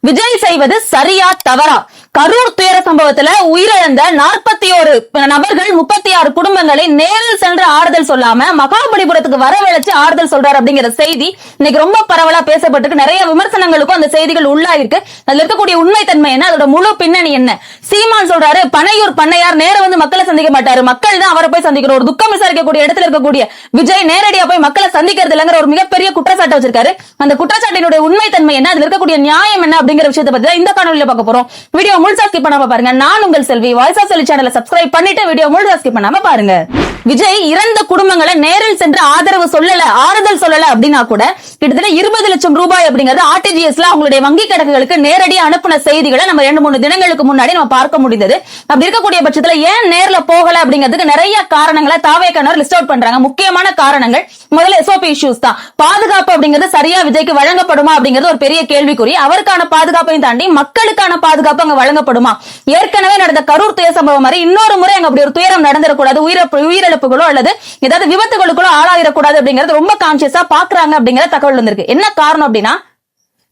விஜய் செய்வது சரியா தவறா? கரூர் துயர சம்பவத்துல உயிரிழந்த 41 நபர்கள் 36 குடும்பங்களை நேரில் சென்று ஆறுதல் சொல்லாம மகாபலிபுரத்துக்கு வரவழைச்சு ஆறுதல் சொல்றாரு அப்படிங்கிற செய்தி இன்னைக்கு ரொம்ப பரவலா பேசப்பட்டு நிறைய விமர்சனங்களுக்கும் அந்த செய்திகள் உள்ளாயிருக்கு. அதுல இருக்கக்கூடிய உண்மை தன்மை என்ன, அதோட முழு பின்னணி என்ன? சீமான் சொல்றாரு பனையூர் பண்ணையார் நேர வந்து மக்களை சந்திக்க மாட்டாரு, மக்கள் தான் அவரை போய் சந்திக்கிற ஒரு துக்கம் விசாரிக்கக்கூடிய இடத்துல இருக்கக்கூடிய விஜய் நேரடியா போய் மக்களை சந்திக்கிறது இல்லங்கிற ஒரு மிகப்பெரிய குற்றச்சாட்டு வச்சிருக்காரு. அந்த குற்றச்சாட்டினுடைய உண்மை தன்மை என்ன, அதுல இருக்கக்கூடிய நியாயம் என்ன அப்படிங்கிற விஷயத்தை பத்தி இந்த காணொலியில பார்க்க போறோம். வீடியோ முழுசா ஸ்கிப் பண்ணாம பாருங்க. நான் உங்கள் செல்வி, வாய்ஸ் ஆஃப் செல்வி சேனலை சப்ஸ்கிரைப் பண்ணிட்டு வீடியோ முழுசா ஸ்கிப் பண்ணாம பாருங்க. விஜய் இறந்த குடும்பங்களை நேரில் சென்று ஆதரவு சொல்லல, ஆறுதல் சொல்லல அப்படின்னா கூட கிட்டத்தட்ட 20 லட்சம் ரூபாய் அப்படிங்கிறது ஆர்டிஜிஎஸ்ல அவங்களுடைய வங்கி கணக்குகளுக்கு நேரடியாக அனுப்பின செய்திகளை நம்ம 2-3 தினங்களுக்கு முன்னாடி நம்ம பார்க்க முடிந்தது. அப்படி இருக்கக்கூடிய பட்சத்துல ஏன் நேர்ல போகல அப்படிங்கிறதுக்கு நிறைய காரணங்களை தாவேக்கானவர் லிஸ்ட் அவுட் பண்றாங்க. முக்கியமான காரணங்கள் முதல்ல எஸ்ஓபி இஷ்யூஸ் தான். பாதுகாப்பு அப்படிங்கிறது சரியா விஜய்க்கு வழங்கப்படுமா அப்படிங்கிறது ஒரு பெரிய கேள்விக்குறி. அவருக்கான பாதுகாப்பையும் தாண்டி மக்களுக்கான பாதுகாப்பு அங்க வழங்கப்படுமா? ஏற்கனவே நடந்த கரூர் துயர சம்பவம் மாதிரி இன்னொரு முறை அங்க அப்படி ஒரு துயரம் நடந்துடக்கூடாது, உயிரிழப்புகளோ அல்லது ஏதாவது விபத்துகளுக்குள்ளோ ஆளாயிடக்கூடாது அப்படிங்கிறது ரொம்ப கான்சியஸா பாக்குறாங்க அப்படிங்கிற தகவல் வந்திருக்கு. என்ன காரணம் அப்படின்னா,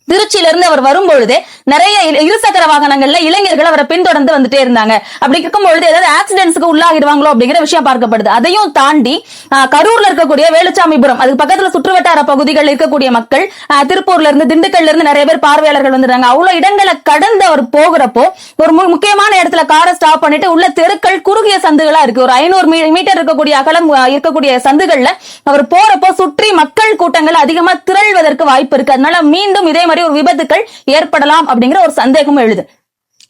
திருச்சியில இருந்து அவர் வரும்பொழுது நிறைய இருசக்கர வாகனங்கள்ல இளைஞர்கள் அவரை பின்தொடர்ந்து வந்துட்டே இருந்தாங்க. அப்படி இருக்கும்பொழுது ஏதாவது ஆக்சிடென்ட்ஸ்க்கு உள்ளாகிடுவாங்களோ அப்படிங்கிற விஷயம் பார்க்கப்படுது. அதையும் தாண்டி கரூர்ல இருக்கக்கூடிய வேலுச்சாமிபுரம், அதுக்கு பக்கத்துல சுற்றுவட்டார பகுதிகள் இருக்கக்கூடிய மக்கள், திருப்பூர்ல இருந்து திண்டுக்கல்ல இருந்து நிறைய பேர் பார்வையாளர்கள் வந்துடுறாங்க. அவ்வளவு இடங்களை கடந்து அவர் போகிறப்போ ஒரு முக்கியமான இடத்துல காரை ஸ்டாப் பண்ணிட்டு உள்ள தெருக்கள் குறுகிய சந்துகளா இருக்கு. ஒரு 500 மீட்டர் இருக்கக்கூடிய அகலம் இருக்கக்கூடிய சந்துகள்ல அவர் போறப்போ சுற்றி மக்கள் கூட்டங்கள் அதிகமா திரள்வதற்கு வாய்ப்பு இருக்கு. அதனால மீண்டும் இதே மாதிரி ஒரு விபத்துக்கள் ஏற்படலாம் அப்படிங்கிற ஒரு சந்தேகமும் எழுது.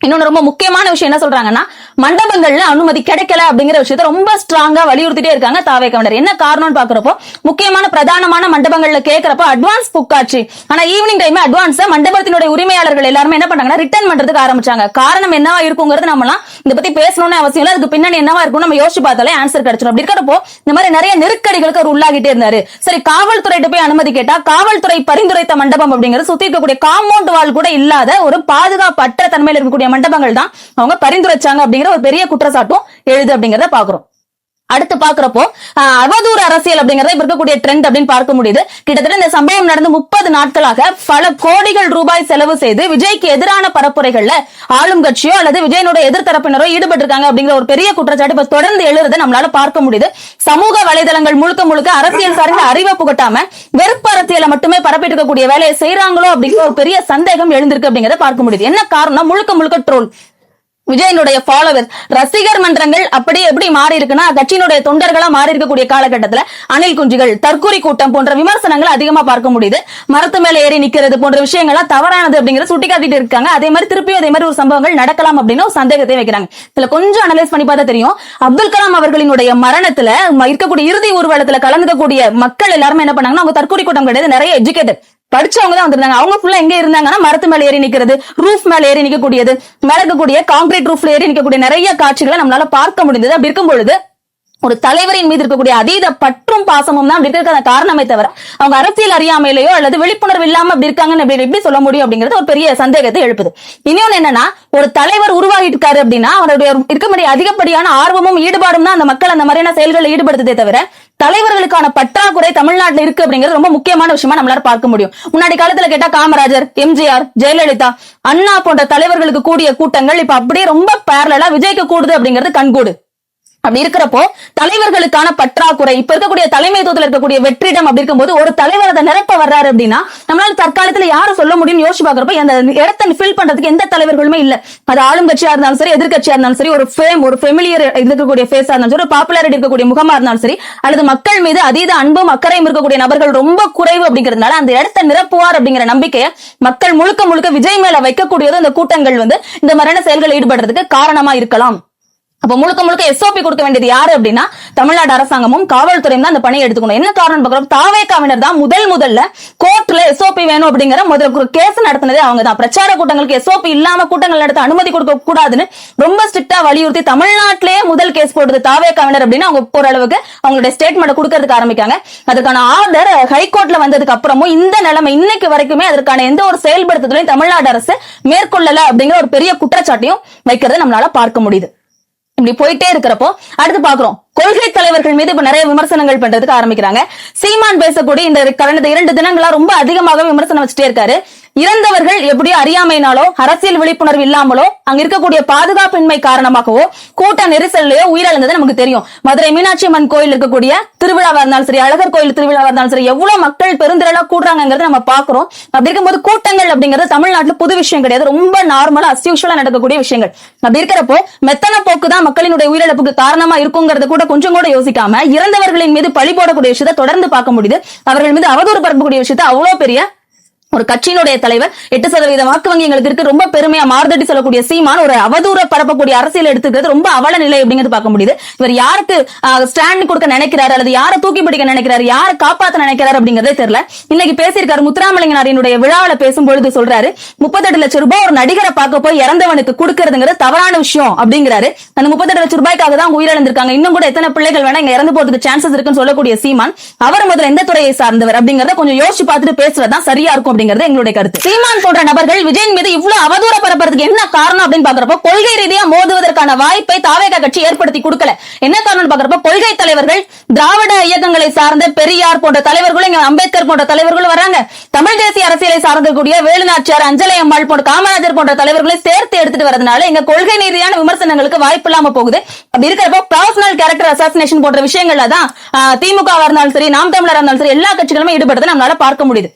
இன்னொன்னு ரொம்ப முக்கியமான விஷயம் என்ன சொல்றாங்கன்னா, மண்டபங்கள்ல அனுமதி கிடைக்கல அப்படிங்கிற விஷயத்தை ரொம்ப ஸ்ட்ராங்கா வலியுறுத்திட்டே இருக்காங்க தாவேக்காவினர். என்ன காரணம்னு பாக்குறப்போ முக்கியமான பிரதானமான மண்டபங்கள்ல கேட்கிறப்போ அட்வான்ஸ் புக் ஆச்சு. ஆனா ஈவினிங் டைம் அட்வான்ஸ் மண்டபத்தினுடைய உரிமையாளர்கள் எல்லாருமே என்ன பண்ணாங்கன்னா ரிட்டர்ன் பண்றதுக்கு ஆரம்பிச்சாங்க. காரணம் என்னவா இருக்குங்கிறது நம்மளாம் இதை பத்தி பேசணும்னு அவசியம் இல்லை. அதுக்கு பின்னாடி என்னவா இருக்கும் நம்ம யோசிச்சு பார்த்தாலே ஆன்சர் கிடைச்சிடும். அப்படி இருக்கிறப்போ இந்த மாதிரி நிறைய நெருக்கடிகளுக்கு அவர் உள்ளாகிட்டே இருந்தாரு. சரி, காவல்துறையிட்ட போய் அனுமதி கேட்டா காவல்துறை பரிந்துரைத்த மண்டபம் அப்படிங்கிறது சுத்தி இருக்கக்கூடிய காம்பவுண்ட் வால் கூட இல்லாத ஒரு பாதுகாப்பு அற்ற தன்மையில் இருக்கக்கூடிய மண்டபங்கள் தான் அவங்க பரிந்துரைச்சாங்க அப்படிங்கிற ஒரு பெரிய குற்றச்சாட்டும் எழுது அப்படிங்கறத பாக்குறோம். அடுத்து பாக்குறப்போ அவதூறு அரசியல் அப்படிங்கறத இப்ப இருக்கக்கூடிய ட்ரெண்ட் அப்படின்னு பார்க்க முடியுது. கிட்டத்தட்ட இந்த சம்பவம் நடந்து 30 நாட்களாக பல கோடிகள் ரூபாய் செலவு செய்து விஜய்க்கு எதிரான பரப்புரைகள்ல ஆளும் கட்சியோ அல்லது விஜயனுடைய எதிர்த்தரப்பினரோ ஈடுபட்டு இருக்காங்க அப்படிங்கிற ஒரு பெரிய குற்றச்சாட்டு இப்ப தொடர்ந்து எழுதுறதை நம்மளால பார்க்க முடியுது. சமூக வலைதளங்கள் முழுக்க அரசியல் சார்ந்த அறிவை புகட்டாம வெறுப்பு அரசியலை மட்டுமே பரப்பிட்டு இருக்கக்கூடிய வேலையை செய்யறாங்களோ அப்படிங்கிற ஒரு பெரிய சந்தேகம் எழுந்திருக்கு அப்படிங்கறத பார்க்க முடியுது. என்ன காரணம்? முழுக்க ட்ரோல். விஜயனுடைய ஃபாலோவர்ஸ், ரசிகர் மன்றங்கள் அப்படி எப்படி மாறி இருக்குன்னா கட்சியினுடைய தொண்டர்களா மாறி இருக்கக்கூடிய காலகட்டத்துல அணில் குஞ்சுகள், தற்கூரி கூட்டம் போன்ற விமர்சனங்கள் அதிகமா பார்க்க முடியுது. மரத்து மேல ஏறி நிக்கிறது போன்ற விஷயங்கள்லாம் தவறானது அப்படிங்கறத சுட்டிக்காட்டிட்டு இருக்காங்க. அதே மாதிரி திருப்பியும் அதே மாதிரி ஒரு சம்பவங்கள் நடக்கலாம் அப்படின்னு ஒரு சந்தேகத்தை வைக்கிறாங்க. இதுல கொஞ்சம் அனலைஸ் பண்ணி பார்த்தா தெரியும், அப்துல் கலாம் அவர்களினுடைய மரணத்துல இருக்கக்கூடிய இறுதி ஊர்வலத்துல கலந்துக்கக்கூடிய மக்கள் எல்லாருமே என்ன பண்ணாங்கன்னா அவங்க தற்கூரி கூட்டம் கிடையாது, நிறைய எஜுகேட்டட் படிச்சவங்க தான் வந்திருந்தாங்க. அவங்க ஃபுல்லா எங்க இருந்தாங்கன்னா மரத்து மேல ஏறி நிக்கிறது, ரூஃப் மேல ஏறி நிக்கக்கூடியது, மேல இருக்கக்கூடிய கான்கிரீட் ரூஃப்ல ஏறி நிக்கக்கூடிய நிறைய காட்சிகளை நம்மளால பார்க்க முடிந்தது. அப்படி இருக்கும் பொழுது ஒரு தலைவரின் மீது இருக்கக்கூடிய அதீத பற்றும் பாசமும் தான் அப்படி இருக்கிற காரணமே தவிர அவங்க அரசியல் அறியாமையிலேயோ அல்லது விழிப்புணர்வு இல்லாம அப்படி இருக்காங்கன்னு எப்படி சொல்ல முடியும் அப்படிங்கிறது ஒரு பெரிய சந்தேகத்தை எழுப்புது. இன்னொன்னு என்னன்னா, ஒரு தலைவர் உருவாகிட்டு இருக்காரு அப்படின்னா அவருடைய இருக்கக்கூடிய அதிகப்படியான ஆர்வமும் ஈடுபாடும் தான் அந்த மக்கள் அந்த மாதிரியான செயல்களில் ஈடுபடுத்ததே தவிர தலைவர்களுக்கான பற்றாக்குறை தமிழ்நாட்டில் இருக்கு அப்படிங்கிறது ரொம்ப முக்கியமான விஷயமா நம்மளால பார்க்க முடியும். முன்னாடி காலத்துல கேட்டா காமராஜர், எம்ஜிஆர், ஜெயலலிதா, அண்ணா போன்ற தலைவர்களுக்கு கூடிய கூட்டங்கள் இப்ப அப்படியே ரொம்ப பேரலா விஜய்க்கு கூடுது அப்படிங்கிறது கண்கூடு. அப்படி இருக்கிறப்போ தலைவர்களுக்கான பற்றாக்குறை, இப்ப இருக்கக்கூடிய தலைமைத்துவத்தில் இருக்கக்கூடிய வெற்றிடம் அப்படி இருக்கும்போது ஒரு தலைவர் அதை நிரப்ப வர்றாரு அப்படின்னா நம்மளால தற்காலத்துல யாரும் சொல்ல முடியும்னு யோசிச்சு பாக்குறப்ப அந்த இடத்தை ஃபில் பண்றதுக்கு எந்த தலைவர்களுமே இல்ல. அது ஆளும் கட்சியா இருந்தாலும் சரி, எதிர்கட்சியா இருந்தாலும் சரி, ஒரு ஃபெமிலியர் இருக்கக்கூடிய ஃபேஸா இருந்தாலும் சரி, ஒரு பாப்புலாரிட்டி இருக்கக்கூடிய முகமா இருந்தாலும் சரி, அல்லது மக்கள் மீது அதீத அன்பும் அக்கறையும் இருக்கக்கூடிய நபர்கள் ரொம்ப குறைவு அப்படிங்கிறதுனால அந்த இடத்தை நிரப்புவார் அப்படிங்கிற நம்பிக்கையை மக்கள் முழுக்க விஜய் மேல வைக்கக்கூடியது அந்த கூட்டங்கள் இந்த மாதிரியான செயல்கள் ஈடுபடுறதுக்கு காரணமா இருக்கலாம். அப்ப முழுக்க எஸ்ஓபி கொடுக்க வேண்டியது யாரு அப்படின்னா தமிழ்நாடு அரசாங்கமும் காவல்துறையும் தான் அந்த பணியை எடுத்துக்கணும். என்ன காரணம் பாக்குறோம், தாவேக்காவினர் தான் முதல்ல கோர்ட்ல எஸ்ஓபி வேணும் அப்படிங்கிற முதல்ல கேஸ் நடத்தினதே அவங்க தான். பிரச்சார கூட்டங்களுக்கு எஸ்ஓபி இல்லாம கூட்டங்கள் நடத்த அனுமதி கொடுக்க கூடாதுன்னு ரொம்ப ஸ்ட்ரிக்டா வலியுறுத்தி தமிழ்நாட்டிலேயே முதல் கேஸ் போடுறது தாவேக்காவினர் அப்படின்னு அவங்க ஓரளவுக்கு அவங்களுடைய ஸ்டேட்மெண்ட் கொடுக்கறதுக்கு ஆரம்பிக்காங்க. அதுக்கான ஆர்டர் ஹைகோர்ட்ல வந்ததுக்கு அப்புறமும் இந்த நிலைமை இன்னைக்கு வரைக்குமே அதற்கான எந்த ஒரு செயல்படுத்துதலையும் தமிழ்நாடு அரசு மேற்கொள்ளல அப்படிங்கிற ஒரு பெரிய குற்றச்சாட்டையும் வைக்கிறத நம்மளால பார்க்க முடியுது. இப்படி போயிட்டே இருக்கிறப்போ அடுத்து பாக்குறோம், கொள்கை தலைவர்கள் மீது இப்ப நிறைய விமர்சனங்கள் பண்றதுக்கு ஆரம்பிக்கிறாங்க. சீமான் பேசக்கூடிய இந்த கடந்த 2 தினங்களா ரொம்ப அதிகமாக விமர்சனம் வச்சுட்டே இருக்காரு. இறந்தவர்கள் எப்படியோ அறியாமையினாலோ அரசியல் விழிப்புணர்வு இல்லாமலோ அங்க இருக்கக்கூடிய பாதுகாப்பின்மை காரணமாகவோ கூட்ட நெரிசல்லையோ உயிரிழந்தது நமக்கு தெரியும். மதுரை மீனாட்சி அம்மன் கோயில் இருக்கக்கூடிய திருவிழாவா இருந்தாலும் சரி, அழகர் கோயில் திருவிழாவா இருந்தாலும் சரி, எவ்வளவு மக்கள் பெருந்திரளா கூடுறாங்கிறது நம்ம பாக்குறோம். அப்படி இருக்கும்போது கூட்டங்கள் அப்படிங்கிறது தமிழ்நாட்டுல புது விஷயம் கிடையாது, ரொம்ப நார்மலா அஸ்யூஷுவலா நடக்கக்கூடிய விஷயங்கள். அப்படி இருக்கிறப்போ மெத்தன போக்கு தான் மக்களினுடைய உயிரிழப்புக்கு காரணமா இருக்குங்கிறத கூட கொஞ்சம் கூட யோசிக்காம இறந்தவர்களின் மீது பழி போடக்கூடிய விஷயத்தை தொடர்ந்து பார்க்க முடியுது. அவர்கள் மீது அவதூறு பரப்பக்கூடிய விஷயத்தை அவ்வளவு பெரிய ஒரு கட்சியினுடைய தலைவர் 8% வாக்கு வங்கி எங்களுக்கு இருக்கு ரொம்ப பெருமையா மார்தட்டி சொல்லக்கூடிய சீமான் ஒரு அவதூற பரப்பக்கூடிய அரசியல் எடுத்துக்கிறது ரொம்ப அவல நிலை அப்படிங்கிறது பார்க்க முடியுது. இவர் யாருக்கு ஸ்டாண்ட் கொடுக்க நினைக்கிறாரு அல்லது யாரை தூக்கி பிடிக்க நினைக்கிறாரு, யாரை காப்பாற்ற நினைக்கிறாரு அப்படிங்கறதே தெரியல. இன்னைக்கு பேசியிருக்காரு முத்துராமலிங்கனாரினுடைய விழாவில பேசும்பொழுது சொல்றாரு 38 லட்சம் ரூபாய் ஒரு நடிகரை பார்க்க போய் இறந்தவனுக்கு கொடுக்கறதுங்கிறது தவறான விஷயம் அப்படிங்கிறாரு. அந்த 38 லட்சம் ரூபாய்க்காக தான் உயிரிழந்திருக்காங்க, இன்னும் கூட எத்தனை பிள்ளைகள் வேணா இங்க இறந்து போறதுக்கு சான்சஸ் இருக்குன்னு சொல்லக்கூடிய சீமான் அவர் முதல்ல எந்த துறையை சார்ந்தவர் அப்படிங்கறத கொஞ்சம் யோசிச்சு பார்த்துட்டு பேசுறதுதான் சரியா இருக்கும் அப்படிங்கிறது எங்களுடைய கருத்து. சீமான் போன்ற நபர்கள் விஜயின் மீது இவ்வளவு அவதூற பரப்புறதுக்கு என்ன காரணம் அப்படின்னு பாக்குறப்போ கொள்கை ரீதியா மோதுவதற்கான வாய்ப்பை தாவேகா கட்சி ஏற்படுத்தி கொடுக்கல. என்ன காரணம் பாக்குறப்போ கொள்கை தலைவர்கள் திராவிட இயக்கங்களை சார்ந்த பெரியார் போன்ற தலைவர்களும் இங்க அம்பேத்கர் போன்ற தலைவர்களும் வராங்க. தமிழ் தேசிய அரசியலை சார்ந்தக்கூடிய வேலுநாச்சியார், அஞ்சலை அம்மாள் போன்ற காமராஜர் போன்ற தலைவர்களை சேர்த்து எடுத்துட்டு வரதுனால இங்க கொள்கை ரீதியான விமர்சனங்களுக்கு வாய்ப்பு இல்லாம போகுது. அப்படி இருக்கிறப்போ பர்சனல் கேரக்டர் அசாசினேஷன் போன்ற விஷயங்கள்ல தான் திமுக இருந்தாலும் சரி, நாம் தமிழரா இருந்தாலும் சரி, எல்லா கட்சிகளுமே ஈடுபடுறதை நம்மளால பார்க்க முடியுது.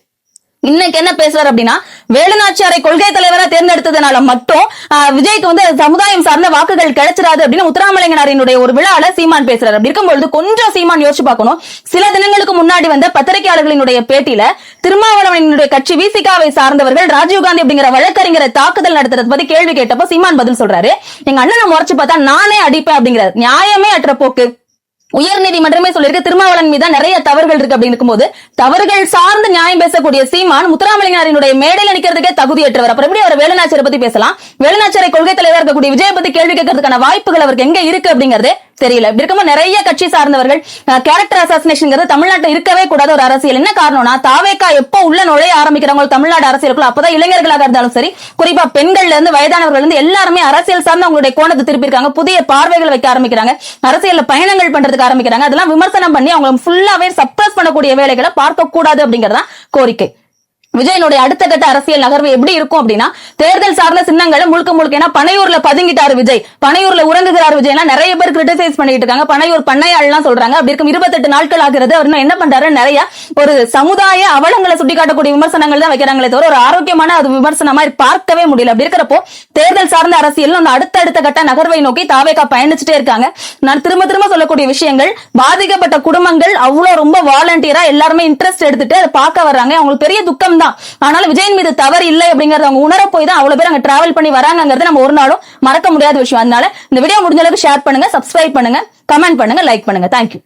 இன்னைக்கு என்ன பேசுறாரு அப்படின்னா வேலுநாச்சியாரை கொள்கை தலைவரா தேர்ந்தெடுத்ததுனால மட்டும் விஜய்க்கு வந்து சமுதாயம் சார்ந்த வாக்குகள் கிடைச்சிடாது அப்படின்னு முத்துராமலிங்கனாரினுடைய ஒரு விழால சீமான் பேசுறாரு. அப்படி இருக்கும்பொழுது கொஞ்சம் சீமான் யோசிச்சு பார்க்கணும். சில தினங்களுக்கு முன்னாடி வந்த பத்திரிகையாளர்களினுடைய பேட்டியில திருமாவளவனினுடைய கட்சி விசிகாவை சார்ந்தவர்கள் ராஜீவ்காந்தி அப்படிங்கிற வழக்கறிஞரை தாக்குதல் நடத்துறது பத்தி கேள்வி கேட்டப்போ சீமான் பதில் சொல்றாரு, எங்க அண்ணனை முறைச்சு பார்த்தா நானே அடிப்பேன் அப்படிங்கிறார். நியாயமே அற்ற போக்கு. உயர் நீதிமன்றமே சொல்லிருக்கு திருமாவளவன் மீது நிறைய தவறுகள் இருக்கு அப்படின்னு இருக்கும்போது தவறுகள் சார்ந்து நியாயம் பேசக்கூடிய சீமான் முத்துராமலிங்கனாரினுடைய மேடையில நிக்கிறதுக்கே தகுதியற்றவர். அப்புறம் எப்படி அவர் வேலுநாச்சியாரை பத்தி பேசலாம்? வேலுநாச்சியாரை கொள்கை தலைவர் இருக்கக்கூடிய விஜய் பத்தி கேள்வி கேட்கறதுக்கான வாய்ப்புகள் அவருக்கு எங்க இருக்கு அப்படிங்கிறது தெரியல. இப்படி இருக்கும்போது நிறைய கட்சி சார்ந்தவர்கள் கேரக்டர் அசாசினேஷன் தமிழ்நாட்டில் இருக்கவே கூடாத ஒரு அரசியல். என்ன காரணம்னா தாவேகா எப்போ உள்ள நுழைய ஆரம்பிக்கிறாங்க தமிழ்நாடு அரசியலுக்குள்ள அப்பதான் இளைஞர்களாக இருந்தாலும் சரி, குறிப்பா பெண்கள்ல இருந்து வயதானவர்கள் இருந்து எல்லாருமே அரசியல் சார்ந்து அவங்களுடைய கோணத்தை திருப்பிருக்காங்க, புதிய பார்வைகள் வைக்க ஆரம்பிக்கிறாங்க, அரசியல்ல பயணங்கள் பண்றதுக்கு ஆரம்பிக்கிறாங்க. அதெல்லாம் விமர்சனம் பண்ணி அவங்க ஃபுல்லாவே சப்ரஸ் பண்ணக்கூடிய வேலைகளை பார்க்க கூடாது அப்படிங்கறதான் கோரிக்கை. விஜயனுடைய அடுத்த கட்ட அரசியல் நகர்வு எப்படி இருக்கும் அப்படின்னா தேர்தல் சார்ந்த சின்னங்களை முழுக்க முழுக்க ஏன்னா பனையூர்ல பதுங்கிட்டாரு விஜய், பனையூர்ல உறங்குகிறார் விஜய் நிறைய பேர் கிரிட்டிசைஸ் பண்ணிட்டு இருக்காங்க, பனையூர் பண்ணையாள்லாம் சொல்றாங்க. அப்படி இருக்கும் 28 நாட்கள் ஆகிறது. அவர் என்ன பண்றாரு, நிறைய ஒரு சமுதாய அவலங்களை சுட்டிக்காட்டக்கூடிய விமர்சனங்கள் தான் வைக்கிறாங்களே தவிர ஒரு ஆரோக்கியமான அது விமர்சனமா பார்க்கவே முடியல. அப்படி இருக்கிறப்போ தேர்தல் சார்ந்த அரசியல் அந்த அடுத்த கட்ட நகர்வை நோக்கி தாவேகா பயணிச்சுட்டே இருக்காங்க. நான் திரும்ப சொல்லக்கூடிய விஷயங்கள் பாதிக்கப்பட்ட குடும்பங்கள் அவ்வளவு ரொம்ப வாலண்டியரா எல்லாருமே இன்ட்ரெஸ்ட் எடுத்துட்டு அதை பார்க்க வர்றாங்க. அவங்களுக்கு பெரிய துக்கம். ஆனாலும் விஜயின் மீது தவறு இல்லை அப்படிங்கறத அவங்க உணர போய் தான் அவ்வளவு பேர் அங்க டிராவல் பண்ணி வராங்கிறது நம்ம ஒரு நாளும் மறக்க முடியாத விஷயம். அதனால இந்த வீடியோ முடிஞ்ச அளவுக்கு ஷேர் பண்ணுங்க, சப்ஸ்கிரைப் பண்ணுங்க, கமெண்ட் பண்ணுங்க, லைக் பண்ணுங்க. தேங்க்யூ.